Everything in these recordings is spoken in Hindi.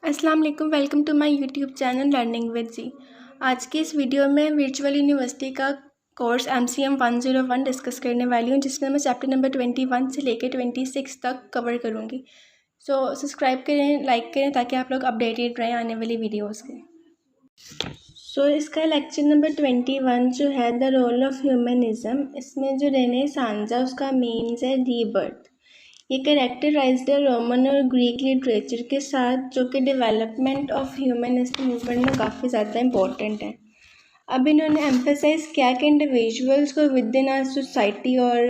अस्सलाम वालेकुम, welcome to my YouTube channel learning with जी। आज की इस वीडियो में वर्चुअल यूनिवर्सिटी का कोर्स MCM 101 डिस्कस करने वाली हूँ, जिसमें मैं चैप्टर नंबर 21 से लेकर 26 तक कवर करूँगी। सो सब्सक्राइब करें, लाइक करें ताकि आप लोग अपडेटेड रहें आने वाली वीडियोज़ के। सो इसका लेक्चर नंबर 21 जो है द रोल ऑफ ह्यूमनिज़्म, इसमें जो रेनेसांस है उसका मीन्स है रीबर्थ। ये कैरेक्टराइज्ड है रोमन और ग्रीक लिटरेचर के साथ, जो कि डेवलपमेंट ऑफ ह्यूमनिस्ट मूवमेंट में काफ़ी ज़्यादा इम्पोर्टेंट है। अब इन्होंने एम्फेसाइज किया कि इंडिविजुअल्स को विद इन आर सोसाइटी और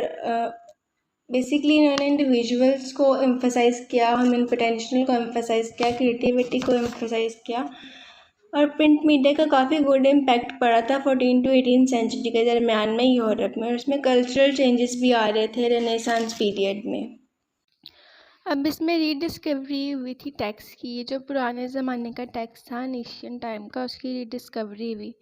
बेसिकली इन्होंने इंडिविजुअल्स को एम्फेसाइज किया, ह्यूमन पोटेंशियल को एम्फेसाइज किया, क्रिएटिविटी को एम्फेसाइज किया। और प्रिंट मीडिया का काफ़ी गुड इम्पैक्ट पड़ा था 14 to 18 सेंचुरी के दरमियान में यूरोप में, और उसमें कल्चरल चेंजेस भी आ रहे थे रेनेसांस पीरियड में। अब इसमें रीडिस्कवरी हुई थी टेक्स्ट की। ये जो पुराने ज़माने का टेक्स्ट था एशियन टाइम का, उसकी रीडिस्कवरी हुई।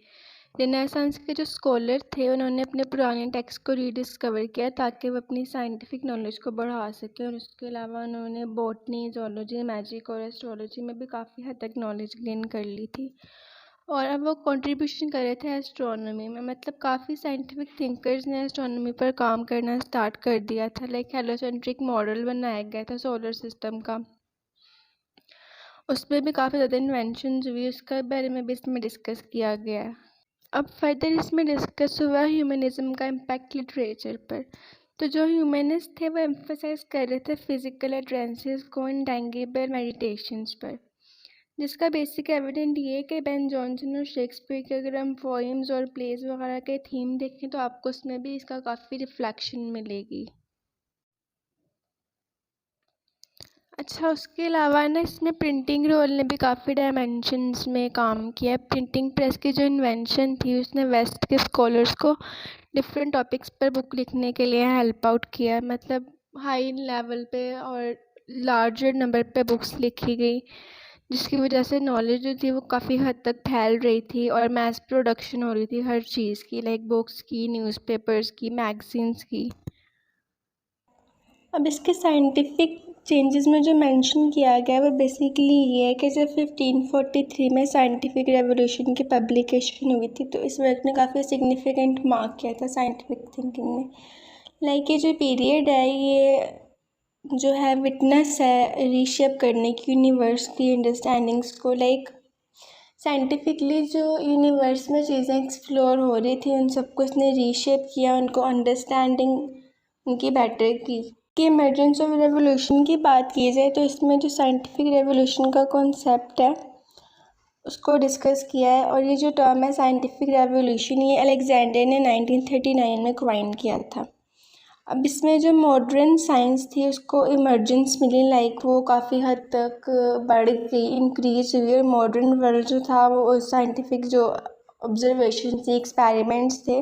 रेनेसांस के जो स्कॉलर थे उन्होंने अपने पुराने टेक्स्ट को रीडिस्कवर किया ताकि वो अपनी साइंटिफिक नॉलेज को बढ़ा सकें, और उसके अलावा उन्होंने बॉटनी, ज़ूलॉजी, मैजिक और एस्ट्रोलॉजी में भी काफ़ी हद तक नॉलेज गेन कर ली थी। और अब वो कंट्रीब्यूशन कर रहे थे एस्ट्रोनॉमी में, मतलब काफ़ी साइंटिफिक थिंकर्स ने एस्ट्रोनॉमी पर काम करना स्टार्ट कर दिया था। लाइक हेलोसेंट्रिक मॉडल बनाया गया था सोलर सिस्टम का, उसमें भी काफ़ी ज़्यादा इन्वेंशंस हुई, उसके बारे में भी इसमें डिस्कस किया गया है। अब फर्दर इसमें डिस्कस हुआ ह्यूमनिज़्म का इम्पैक्ट लिटरेचर पर। तो जो ह्यूमनिस्ट थे वो एम्फेसाइज कर रहे थे फिजिकल एट्रेंसेस को, इंटेंगिबल मेडिटेशंस पर, जिसका बेसिक एविडेंट ये है कि बेन जॉनसन और शेक्सपियर के अगर हम पोइम्स और प्लेस वगैरह के थीम देखें तो आपको उसमें भी इसका काफ़ी रिफ्लेक्शन मिलेगी। अच्छा, उसके अलावा ना इसमें प्रिंटिंग रोल ने भी काफ़ी डायमेंशंस में काम किया। प्रिंटिंग प्रेस की जो इन्वेंशन थी उसने वेस्ट के स्कॉलर्स को डिफरेंट टॉपिक्स पर बुक लिखने के लिए हेल्प आउट किया, मतलब हाई लेवल पे और लार्जर नंबर पे बुक्स लिखी गई, जिसकी वजह से नॉलेज जो थी वो काफ़ी हद तक फैल रही थी और मैस प्रोडक्शन हो रही थी हर चीज़ की, लाइक बुक्स की, न्यूज़पेपर्स की, मैगजीन्स की। अब इसके साइंटिफिक चेंजेस में जो मेंशन किया गया है वो बेसिकली ये है कि जब 1543 में साइंटिफिक रेवोल्यूशन की पब्लिकेशन हुई थी, तो इस वर्क ने काफ़ी सिग्निफिकेंट मार्क किया था साइंटिफिक थिंकिंग में। लाइक ये जो पीरियड है ये जो है विटनेस है रीशेप करने की यूनिवर्स की अंडरस्टैंडिंग्स को। लाइक साइंटिफिकली जो यूनिवर्स में चीज़ें एक्सप्लोर हो रही थी उन सबको इसने रीशेप किया, उनको अंडरस्टैंडिंग उनकी बेटर की। कि इमरजेंस ऑफ रेवोल्यूशन की बात की जाए तो इसमें जो साइंटिफिक रेवोल्यूशन का कॉन्सेप्ट है उसको डिस्कस किया है, और ये जो टर्म है साइंटिफिक रेवोल्यूशन ये अलेक्जेंडर ने 1939 में क्वाइन किया था। अब इसमें जो मॉडर्न साइंस थी उसको इमरजेंस मिली, लाइक वो काफ़ी हद तक बढ़ गई, इंक्रीज हुई, और मॉडर्न वर्ल्ड जो था वो साइंटिफिक जो ऑब्जर्वेशन थी, एक्सपेरिमेंट्स थे,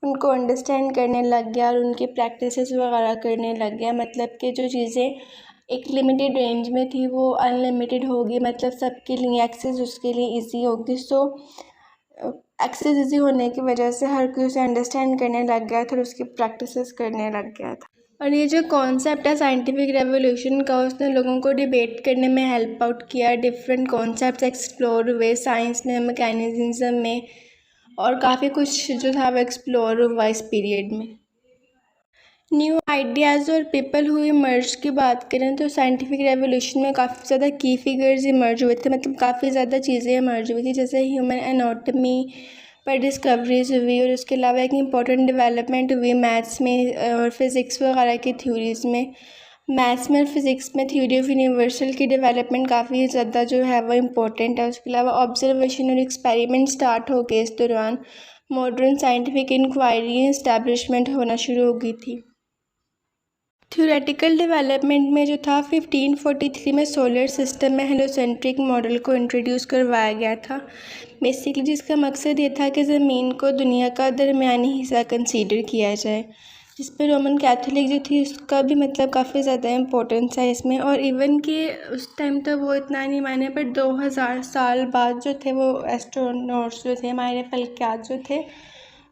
उनको अंडरस्टैंड करने लग गया और उनकी प्रैक्टिसेस वगैरह करने लग गया। मतलब कि जो चीज़ें एक लिमिटेड रेंज में थी वो अनलिमिटेड होगी, मतलब सबके लिए एक्सेस उसके लिए ईजी होगी। सो एक्सेस ईजी होने की वजह से हर कोई उसे अंडरस्टैंड करने लग गया था और उसकी प्रैक्टिसेस करने लग गया था। और ये जो कॉन्सेप्ट है साइंटिफिक रेवोल्यूशन का उसने लोगों को डिबेट करने में हेल्प आउट किया, डिफरेंट कॉन्सेप्ट्स एक्सप्लोर हुए साइंस में, मैकेनिज्म में, और काफ़ी कुछ जो था वो एक्सप्लोर हुआ इस पीरियड में। न्यू आइडियाज़ और पीपल हु इमर्ज की बात करें तो साइंटिफिक रेवोल्यूशन में काफ़ी ज़्यादा की फिगर्स इमर्ज हुए थे, मतलब काफ़ी ज़्यादा चीज़ें इमर्ज हुई थी, जैसे ह्यूमन एनाटॉमी पर डिस्कवरीज हुई, और उसके अलावा एक इम्पॉर्टेंट डेवलपमेंट हुई मैथ्स में और फिज़िक्स वगैरह की थ्योरीज़ में। मैथ्स में और फिज़िक्स में थ्योरी ऑफ यूनिवर्सल की डेवलपमेंट काफ़ी ज़्यादा जो है वो इम्पोर्टेंट है। उसके अलावा ऑब्जर्वेशन और एक्सपेरिमेंट स्टार्ट हो गए, इस दौरान मॉडर्न साइंटिफिक इंक्वायरी इस्टेब्लिशमेंट होना शुरू हो गई थी। थ्योरेटिकल डेवलपमेंट में जो था 1543 में सोलर सिस्टम में हेलोसेंट्रिक मॉडल को इंट्रोड्यूस करवाया गया था, बेसिकली जिसका मकसद ये था कि ज़मीन को दुनिया का दरमियानी हिस्सा कंसीडर किया जाए, जिस पर रोमन कैथोलिक जो थी उसका भी मतलब काफ़ी ज़्यादा इम्पोर्टेंस है इसमें। और इवन कि उस टाइम तो वो इतना नहीं माने, पर 2000 साल बाद जो थे वो एस्ट्रोनॉट्स जो थे, हमारे फल्कियात जो थे,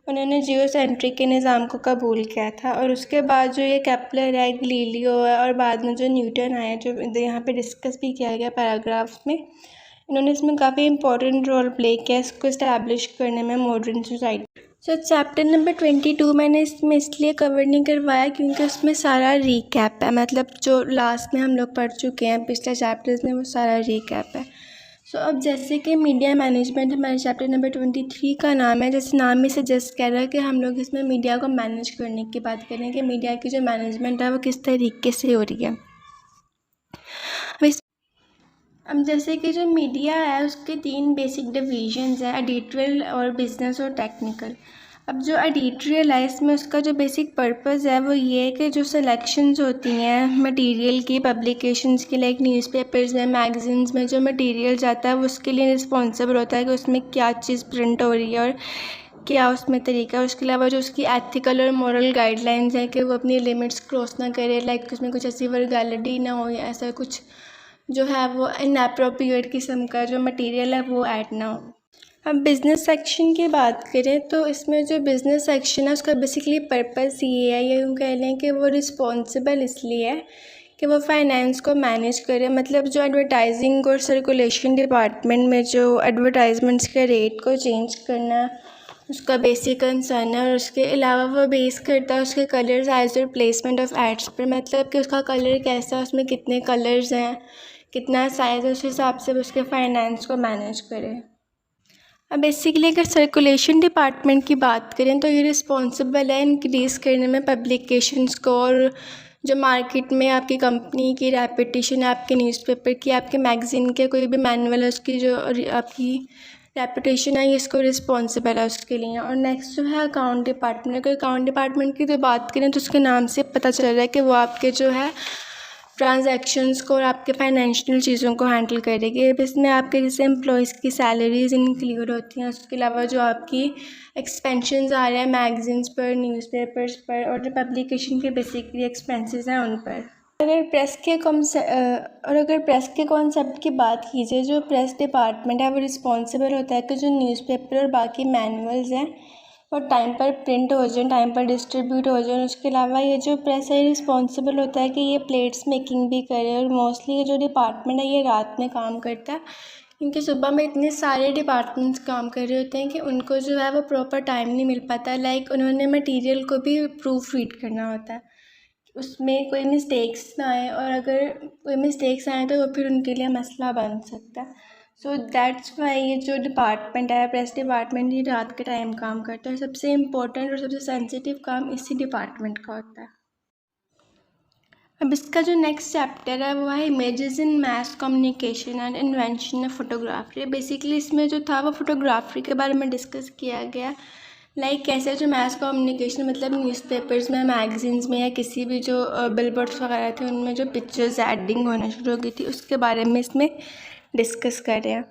उन्होंने जियोसेंट्रिक के निज़ाम को कबूल किया था। और उसके बाद जो ये केपलर है, गलीलियो है, और बाद में जो न्यूटन आया, जो यहाँ पे डिस्कस भी किया गया पैराग्राफ में, इन्होंने इसमें काफ़ी इंपॉर्टेंट रोल प्ले किया इसको इस्टेब्लिश करने में मॉडर्न सोसाइटी। सो चैप्टर नंबर 22 मैंने इसमें इसलिए कवर नहीं करवाया क्योंकि उसमें सारा रीकैप है, मतलब जो लास्ट में हम लोग पढ़ चुके हैं पिछले चैप्टर्स में, वो सारा रीकैप है। सो अब जैसे कि मीडिया मैनेजमेंट हमारे चैप्टर नंबर 23 का नाम है, जैसे नाम ही सजेस्ट कर रहा है कि हम लोग इसमें मीडिया को मैनेज करने की बात करें कि मीडिया की जो मैनेजमेंट है वो किस तरीके से हो रही है। अब जैसे कि जो मीडिया है उसके 3 बेसिक डिविजन्स हैं, एडिटोरियल और बिजनेस और टेक्निकल। अब जो एडिटोरियल है इसमें उसका जो बेसिक पर्पस है वो ये है कि जो सिलेक्शंस होती हैं मटेरियल की पब्लिकेशंस के, लाइक न्यूज़पेपर्स में, मैगजीन्स में जो मटेरियल जाता है वो उसके लिए रिस्पॉन्सिबल होता है कि उसमें क्या चीज़ प्रिंट हो रही है और क्या उसमें तरीका है। उसके अलावा जो उसकी एथिकल और मॉरल गाइडलाइंस हैं कि वो अपनी लिमिट्स क्रॉस ना करे, लाइक उसमें कुछ ऐसी वर्गैलिटी ना हो या ऐसा कुछ जो है वो इनएप्रोप्रिएट किस्म का जो मटेरियल है वो ऐड ना हो। अब बिज़नेस सेक्शन की बात करें तो इसमें जो बिज़नेस सेक्शन है उसका बेसिकली पर्पस ये है, या यूँ कह लें कि वो रिस्पॉन्सिबल इसलिए है कि वो फाइनेंस को मैनेज करे। मतलब जो एडवर्टाइजिंग और सर्कुलेशन डिपार्टमेंट में जो एडवर्टाइजमेंट्स के रेट को चेंज करना उसका बेसिक कंसर्न है। और उसके अलावा वो बेस करता है उसके कलर साइज और प्लेसमेंट ऑफ एड्स पर, मतलब कि उसका कलर कैसा है, उसमें कितने कलर्स हैं, कितना साइज़ है, उस हिसाब से उसके फाइनेंस को मैनेज करे। अब बेसिकली अगर सर्कुलेशन डिपार्टमेंट की बात करें तो ये रिस्पॉन्सिबल है इंक्रीज़ करने में पब्लिकेशंस को, और जो मार्केट में आपकी कंपनी की रेपुटेशन, आपके न्यूज़पेपर की, आपके मैगज़ीन के कोई भी मैनुअल है उसकी जो आपकी रेपुटेशन है, ये इसको रिस्पॉन्सिबल है उसके लिए। और नेक्स्ट जो है अकाउंट डिपार्टमेंट। अगर अकाउंट डिपार्टमेंट की तो बात करें तो उसके नाम से पता चल रहा है कि वो आपके जो है ट्रांजैक्शंस को और आपके फाइनेंशियल चीज़ों को हैंडल करेगी। इसमें आपके जैसे एम्प्लॉयज़ की सैलरीज इंक्लूड होती हैं, उसके अलावा जो आपकी एक्सपेंशंस आ रहे हैं मैगजीन्स पर, न्यूज़पेपर्स पर, और जो पब्लिकेशन के बेसिकली एक्सपेंसेस हैं उन पर। अगर प्रेस के कॉन्सेप्ट की बात कीजिए, जो प्रेस डिपार्टमेंट है वो रिस्पॉन्सिबल होता है कि जो न्यूज़पेपर और बाकी मैनुअल्स हैं और टाइम पर प्रिंट हो जाए, टाइम पर डिस्ट्रीब्यूट हो जाए। उसके अलावा ये जो प्रेस है रिस्पॉन्सिबल होता है कि ये प्लेट्स मेकिंग भी करे। और मोस्टली ये जो डिपार्टमेंट है ये रात में काम करता है क्योंकि सुबह में इतने सारे डिपार्टमेंट्स काम कर रहे होते हैं कि उनको जो है वो प्रॉपर टाइम नहीं मिल पाता। लाइक उन्होंने मटीरियल को भी प्रूफ रीड करना होता है, उसमें कोई मिस्टेक्स ना आए, और अगर कोई मिस्टेक्स आए तो वो फिर उनके लिए मसला बन सकता है। सो दैट्स वाई ये जो डिपार्टमेंट है प्रेस डिपार्टमेंट, ये रात के टाइम काम करता है। सबसे इम्पोर्टेंट और सबसे सेंसिटिव काम इसी डिपार्टमेंट का होता है। अब इसका जो नेक्स्ट चैप्टर है वो है images in mass communication and invention of photography. Basically इसमें जो था वो फोटोग्राफी के बारे में डिस्कस किया गया, लाइक कैसे जो मास कम्युनिकेशन मतलब न्यूज़पेपर्स में, मैगजीन्स में, या किसी भी जो बिलबोर्ड्स वगैरह थे उनमें जो पिक्चर्स एडिंग होना शुरू हो गई थी उसके बारे में इसमें डिस्कस कर रहे हैं।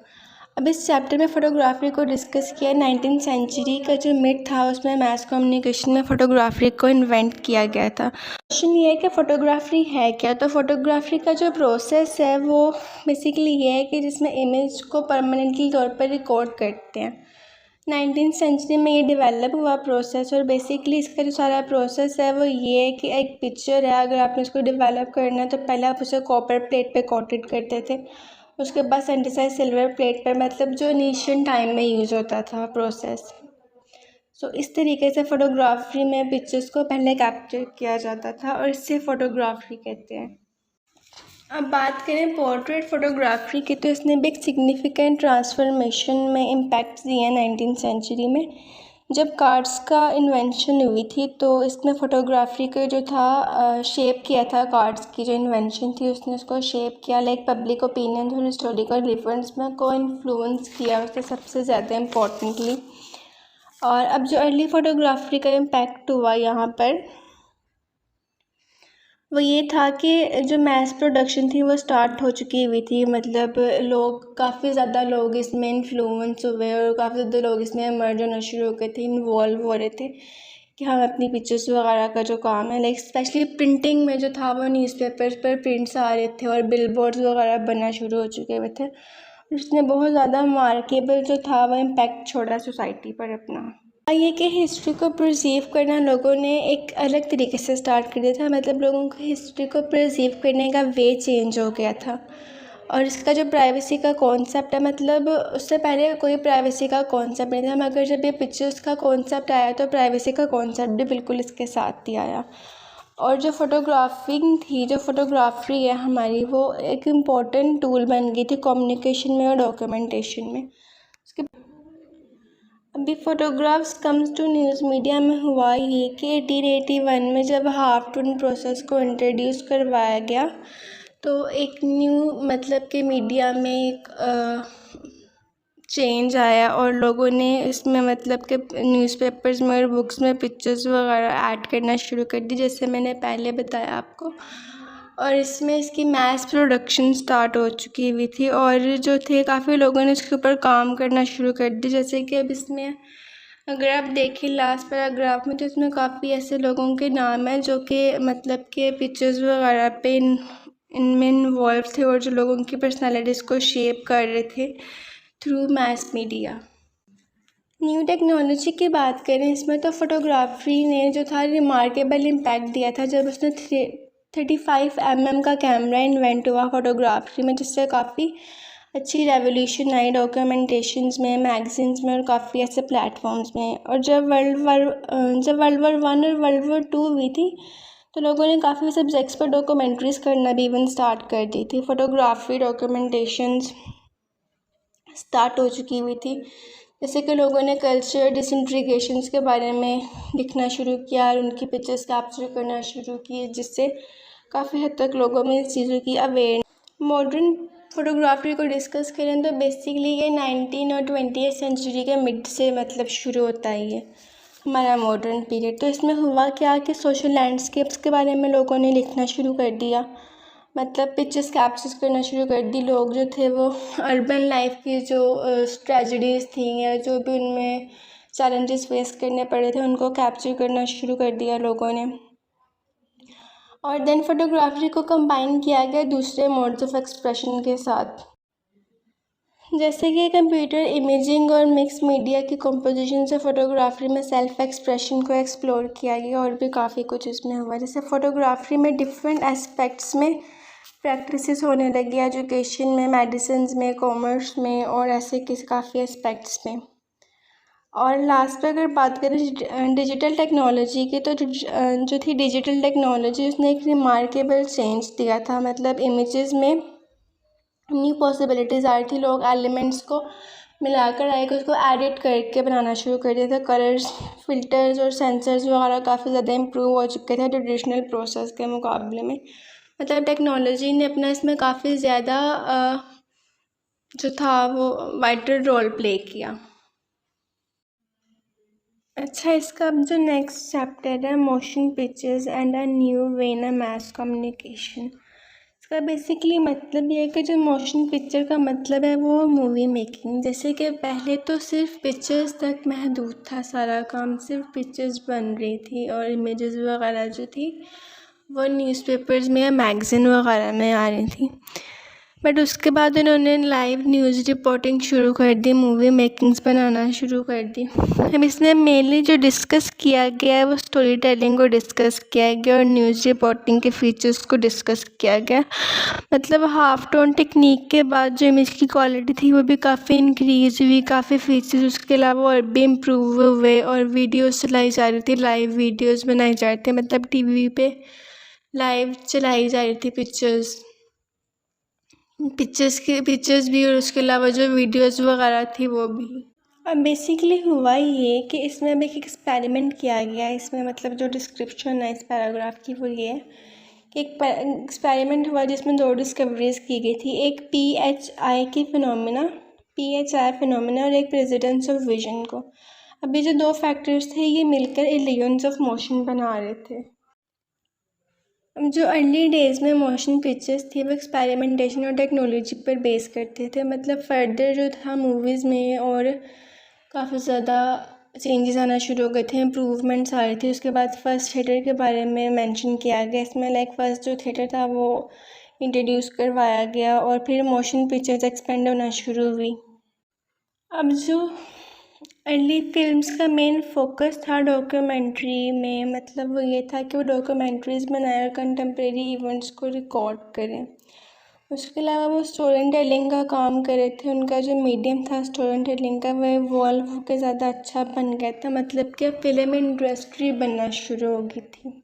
अब इस चैप्टर में फ़ोटोग्राफी को डिस्कस किया। 19th सेंचुरी का जो मिड था उसमें मास कम्युनिकेशन में फ़ोटोग्राफी को इन्वेंट किया गया था। क्वेश्चन ये है कि फ़ोटोग्राफी है क्या। तो फोटोग्राफी का जो प्रोसेस है वो बेसिकली ये है कि जिसमें इमेज को परमानेंटली तौर पर रिकॉर्ड करते हैं। 19th सेंचुरी में ये डेवलप हुआ प्रोसेस, और बेसिकली इसका जो सारा प्रोसेस है वो ये है कि एक पिक्चर है, अगर आपने उसको डेवलप करना है तो पहले आप उसे कॉपर प्लेट पे कोटेड करते थे, उसके बाद सेंटिसाइज सिल्वर प्लेट पर, मतलब जो इनिशियल टाइम में यूज़ होता था प्रोसेस। सो इस तरीके से फ़ोटोग्राफी में पिक्चर्स को पहले कैप्चर किया जाता था और इससे फ़ोटोग्राफी कहते हैं। अब बात करें पोर्ट्रेट फ़ोटोग्राफी की, तो इसने भी एक सिग्निफिकेंट ट्रांसफॉर्मेशन में इम्पैक्ट दिए हैं 19th सेंचुरी में। जब कार्ड्स का इन्वेंशन हुई थी तो इसमें फ़ोटोग्राफी का जो था शेप किया था, कार्ड्स की जो इन्वेंशन थी उसने उसको शेप किया, लाइक पब्लिक ओपिनियन और हिस्टोरिकल रिफरेंस में को इन्फ्लुएंस किया उससे सबसे ज़्यादा इम्पोर्टेंटली। और अब जो अर्ली फ़ोटोग्राफी का इम्पैक्ट हुआ यहाँ पर वो ये था कि जो मैस प्रोडक्शन थी वो स्टार्ट हो चुकी हुई थी, मतलब काफ़ी ज़्यादा लोग इसमें इन्फ्लुएंस हुए और काफ़ी ज़्यादा लोग इसमें इमर्ज होना शुरू हो गए थे, इन्वॉल्व हो रहे थे कि हम अपनी पिक्चर्स वगैरह का जो काम है, लाइक स्पेशली प्रिंटिंग में जो था वो न्यूज़पेपर्स पर प्रिंट्स आ रहे थे और बिलबोर्ड्स वगैरह बनना शुरू हो चुके हुए थे। उसने बहुत ज़्यादा मार्केबल जो था वो इम्पैक्ट छोड़ा सोसाइटी पर अपना। ये कि हिस्ट्री को परसीव करना लोगों ने एक अलग तरीके से स्टार्ट कर दिया था, मतलब लोगों को हिस्ट्री को परसीव करने का वे चेंज हो गया था। और इसका जो प्राइवेसी का कॉन्सेप्ट है, मतलब उससे पहले कोई प्राइवेसी का कॉन्सेप्ट नहीं था, मगर जब ये पिक्चर्स का कॉन्सेप्ट आया तो प्राइवेसी का कॉन्सेप्ट भी बिल्कुल इसके साथ ही आया। और जो फोटोग्राफिंग थी, जो फोटोग्राफी है हमारी, वो एक इम्पॉर्टेंट टूल बन गई थी कम्युनिकेशन में और डॉक्यूमेंटेशन में। उसके अभी photographs comes to news media में हुआ ये कि 1881 में जब हाफ टोन प्रोसेस को इंट्रोड्यूस करवाया गया तो एक न्यू मतलब कि मीडिया में एक चेंज आया और लोगों ने इसमें मतलब कि न्यूज़पेपर्स में और बुक्स में पिक्चर्स वगैरह ऐड करना शुरू कर दी, जैसे मैंने पहले बताया आपको। और इसमें इसकी मैस प्रोडक्शन स्टार्ट हो चुकी हुई थी और जो थे काफ़ी लोगों ने इसके ऊपर काम करना शुरू कर दी। जैसे कि अब इसमें अगर आप देखें लास्ट पैराग्राफ में तो इसमें काफ़ी ऐसे लोगों के नाम हैं जो कि मतलब के पिक्चर्स वगैरह पे इनमें इन्वॉल्व थे और जो लोगों की पर्सनालिटीज़ को शेप कर रहे थे through mess media. New technology की बात करें इसमें तो फोटोग्राफी ने जो था रिमार्केबल इम्पैक्ट दिया था जब उसने 35 mm का कैमरा इन्वेंट हुआ फोटोग्राफी में, जिससे काफ़ी अच्छी रेवोल्यूशन आई डॉक्यूमेंटेशंस में, मैगजीन्स में और काफ़ी ऐसे प्लेटफॉर्म्स में। और जब वर्ल्ड वॉर 1 और वर्ल्ड वॉर 2 हुई थी तो लोगों ने काफ़ी सब्जेक्ट्स पर डॉक्यूमेंट्रीज़ करना भी इवन स्टार्ट कर दी थी। फोटोग्राफी डॉक्यूमेंटेशंस स्टार्ट हो चुकी हुई थी, जैसे कि लोगों ने कल्चर डिसइंटीग्रेशंस के बारे में लिखना शुरू किया और उनकी पिक्चर्स कैप्चर करना शुरू किए, जिससे काफ़ी हद तक लोगों में इस चीज़ों की अवेयर। मॉडर्न फोटोग्राफी को डिस्कस करें तो बेसिकली ये 19 और 20th सेंचुरी के मिड से मतलब शुरू होता है ये हमारा मॉडर्न पीरियड। तो इसमें हुआ क्या कि सोशल लैंडस्केप्स के बारे में लोगों ने लिखना शुरू कर दिया, मतलब पिक्चर्स कैप्चर करना शुरू कर दी। लोग जो थे वो अर्बन लाइफ की जो ट्रेजेडीज़ थी या जो भी उनमें चैलेंजेस फेस करने पड़े थे उनको कैप्चर करना शुरू कर दिया लोगों ने। और देन फोटोग्राफी को कंबाइन किया गया दूसरे मोड्स ऑफ एक्सप्रेशन के साथ, जैसे कि कंप्यूटर इमेजिंग और मिक्स मीडिया की कंपोजिशन से फोटोग्राफी में सेल्फ एक्सप्रेशन को एक्सप्लोर किया गया और भी काफ़ी कुछ इसमें हुआ। जैसे फोटोग्राफी में डिफरेंट एस्पेक्ट्स में प्रैक्टिसेस होने लगी, एजुकेशन में, मेडिसिन में, कॉमर्स में और ऐसे काफ़ी एस्पेक्ट्स में। और लास्ट पे अगर बात करें डिजिटल टेक्नोलॉजी की तो जो थी डिजिटल टेक्नोलॉजी उसने एक रिमार्केबल चेंज दिया था, मतलब इमेजेस में न्यू पॉसिबिलिटीज़ आ रही थी। लोग एलिमेंट्स को मिलाकर आएगा उसको एडिट करके बनाना शुरू कर दिया था। कलर्स, फिल्टर्स और सेंसर्स वगैरह काफ़ी ज़्यादा इम्प्रूव हो चुके थे ट्रेडिशनल प्रोसेस के मुकाबले में। मतलब टेक्नोलॉजी ने अपना इसमें काफ़ी ज़्यादा जो था वो वाइटल रोल प्ले किया। अच्छा, इसका अब जो नेक्स्ट चैप्टर है motion pictures and a new way in mess communication. इसका बेसिकली मतलब ये है कि जो मोशन पिक्चर का मतलब है वो मूवी मेकिंग। जैसे कि पहले तो सिर्फ पिक्चर्स तक महदूद था सारा काम, सिर्फ पिक्चर्स बन रही थी और इमेजेस वगैरह जो थी वो न्यूज़पेपर्स में या मैगज़ीन वगैरह में आ रही थी। बट उसके बाद उन्होंने लाइव न्यूज़ रिपोर्टिंग शुरू कर दी, मूवी मेकिंग्स बनाना शुरू कर दी। अब इसमें मेनली जो डिस्कस किया गया है वो स्टोरी टेलिंग को डिस्कस किया गया और न्यूज़ रिपोर्टिंग के फीचर्स को डिस्कस किया गया। मतलब हाफ टोन टेक्निक के बाद जो इमेज की क्वालिटी थी वो भी काफ़ी इंक्रीज़ हुई, काफ़ी फीचर्स उसके अलावा और भी इम्प्रूव हुए और वीडियोस चलाई जा रही थी, लाइव वीडियोस बनाए जा रहे थे, मतलब टीवी पे लाइव चलाई जा रही थी पिक्चर्स भी और उसके अलावा जो वीडियोस वगैरह थी वो भी। अब बेसिकली हुआ ये कि इसमें अब एक एक्सपेरिमेंट किया गया है। इसमें मतलब जो डिस्क्रिप्शन है इस पैराग्राफ की वो ये है कि एक एक्सपेरिमेंट हुआ जिसमें 2 डिस्कवरीज की गई थी, एक PHI फिनोमिना और एक प्रेसिडेंस ऑफ विजन को। अब ये जो 2 फैक्टर्स थे ये मिलकर इल्यूजन्स ऑफ मोशन बना रहे थे। जो अर्ली डेज़ में मोशन पिक्चर्स थी वो एक्सपेरिमेंटेशन और टेक्नोलॉजी पर बेस करते थे, मतलब फर्दर जो था मूवीज़ में और काफ़ी ज़्यादा चेंजेस आना शुरू हो गए थे, इम्प्रूवमेंट्स आ रही थी। उसके बाद फर्स्ट थिएटर के बारे में मेंशन किया गया इसमें, लाइक फर्स्ट जो थिएटर था वो इंट्रोड्यूस करवाया गया और फिर मोशन पिक्चर्स एक्सपेंड होना शुरू हुई। अब जो अर्ली फिल्म्स का मेन फोकस था डॉक्यूमेंट्री में, मतलब वो ये था कि वो डॉक्यूमेंट्रीज़ बनाए और कंटेम्प्रेरी इवेंट्स को रिकॉर्ड करें। उसके अलावा वो स्टोरी टेलिंग का काम कर रहे थे। उनका जो मीडियम था स्टोरी टेलिंग का वो इवॉल्व होकर ज़्यादा अच्छा बन गया था, मतलब कि फिल्म इंडस्ट्री बनना शुरू हो गई थी,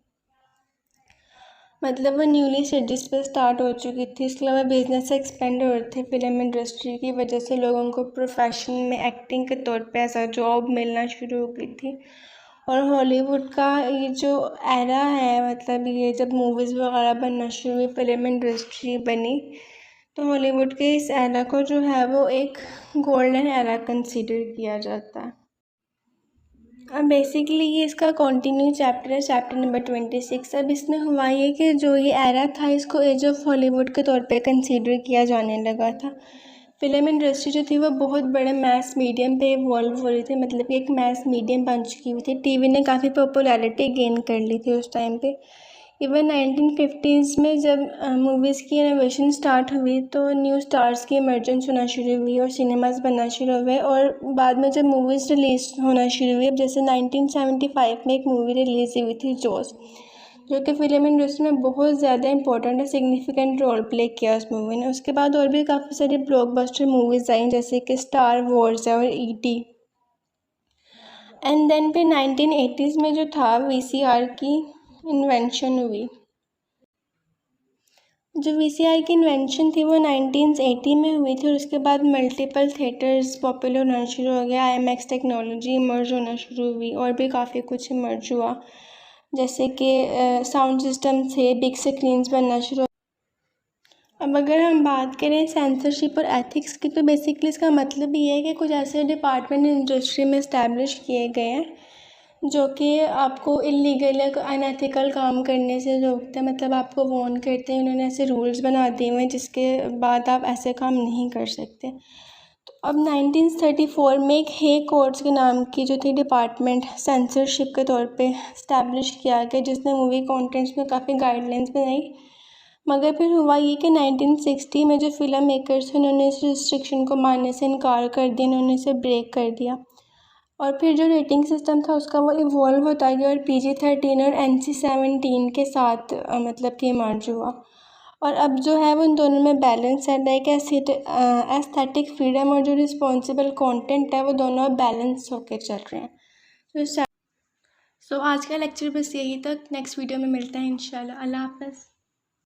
मतलब वो न्यूली स्टेजेस पर स्टार्ट हो चुकी थी। इसके अलावा बिजनेस एक्सपेंड हो रहे थे फिल्म इंडस्ट्री की वजह से, लोगों को प्रोफेशन में एक्टिंग के तौर पे ऐसा जॉब मिलना शुरू हो गई थी। और हॉलीवुड का ये जो एरा है, मतलब ये जब मूवीज़ वगैरह बनना शुरू हुई, फिल्म इंडस्ट्री बनी, तो हॉलीवुड के इस एरा को जो है वो एक गोल्डन एरा कंसिडर किया जाता है। अब बेसिकली ये इसका कंटिन्यू चैप्टर है, चैप्टर नंबर 26। अब इसमें हुआ ये कि जो ये एरा था इसको एज ऑफ हॉलीवुड के तौर पे कंसीडर किया जाने लगा था। फिल्म इंडस्ट्री जो थी वो बहुत बड़े मैस मीडियम पे इवॉल्व हो रही थी, मतलब कि एक मैस मीडियम बन चुकी हुई थी। टीवी ने काफ़ी पॉपुलैरिटी गेन कर ली थी उस टाइम पे। इवन 1950s में जब मूवीज़ की इनोवेशन स्टार्ट हुई तो न्यू स्टार्स की इमर्जेंस होना शुरू हुई और सिनेमास बनना शुरू हुए। और बाद में जब मूवीज़ रिलीज़ होना शुरू हुई, अब जैसे 1975 में एक मूवी रिलीज़ हुई थी जॉस, जो कि फिल्म इंडस्ट्री में बहुत ज़्यादा इंपॉर्टेंट और सिग्निफिकेंट रोल प्ले किया उस मूवी ने। उसके बाद और भी काफ़ी सारी ब्लॉकबस्टर मूवीज़ आई, जैसे कि स्टार वॉर्स और ईटी। एंड देन फिर 1980s में जो था वीसीआर की इन्वेंशन हुई। जो वीसीआर की इन्वेंशन थी वो 1980 में हुई थी, और उसके बाद मल्टीपल थिएटर्स पॉपुलर होना शुरू हो गया, आईएमएक्स टेक्नोलॉजी इमर्ज होना शुरू हुई, और भी काफ़ी कुछ इमर्ज हुआ, जैसे कि साउंड सिस्टम से बिग स्क्रीन्स बनना शुरू। अब अगर हम बात करें सेंसरशिप और एथिक्स की, तो बेसिकली इसका मतलब ये है कि कुछ ऐसे डिपार्टमेंट इंडस्ट्री में इस्टेब्लिश किए गए हैं जो कि आपको इलीगल या अनएथिकल काम करने से रोकते हैं, मतलब आपको वार्न करते हैं। उन्होंने ऐसे रूल्स बना दिए हुए हैं जिसके बाद आप ऐसे काम नहीं कर सकते। तो अब 1934 में एक हे कोर्ट्स के नाम की जो थी डिपार्टमेंट सेंसरशिप के तौर पे इस्टेब्लिश किया गया, जिसने मूवी कॉन्टेंट्स में काफ़ी गाइडलाइंस बनाई। मगर फिर हुआ ये कि 1960 में जो फिल्म मेकर्स थे उन्होंने इस रिस्ट्रिक्शन को मानने से इनकार कर दिया, उन्होंने इसे ब्रेक कर दिया। और फिर जो रेटिंग सिस्टम था उसका वो इवॉल्व होता गया और PG-13 और NC-17 के साथ मतलब कि मर्ज हुआ। और अब जो है वो इन दोनों में बैलेंस है, लाइक एस्थेटिक फ्रीडम और जो रिस्पॉन्सिबल कंटेंट है वो दोनों बैलेंस होकर चल रहे हैं। सो आज का लेक्चर बस यही तक। नेक्स्ट वीडियो में मिलते हैं इंशाल्लाह। अल्लाह हाफ़िज़।